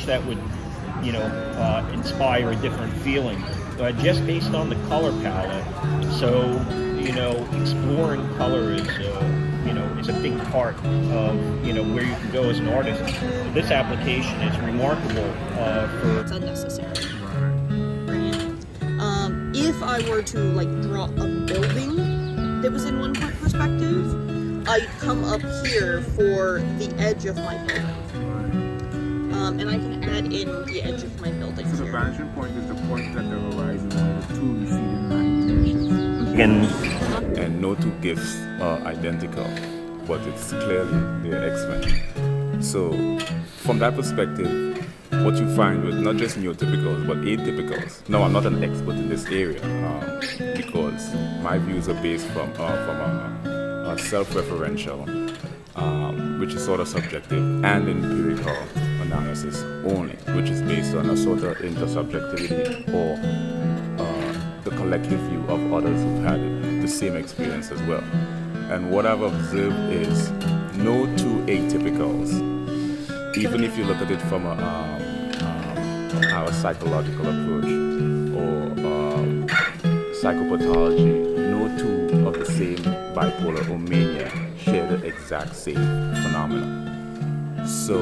that would, inspire a different feeling, just based on the color palette. So, exploring color is a big part of, where you can go as an artist. This application is remarkable for... It's unnecessary. If I were to draw a building that was in one-point perspective, I'd come up here for the edge of my building. And I can add in the edge of my building. So the vanishing point is the point that the horizon of the two receding line dimensions. And no two gifts are identical, but it's clearly they're X-Men. So from that perspective, what you find with not just neotypicals but atypicals. Now, I'm not an expert in this area because my views are based from a self-referential, which is sort of subjective, and empirical analysis only, which is based on a sort of intersubjectivity or the collective view of others who've had the same experience as well. And what I've observed is no two atypicals, even if you look at it from our psychological approach or psychopathology, no two of the same bipolar or mania share the exact same phenomena. So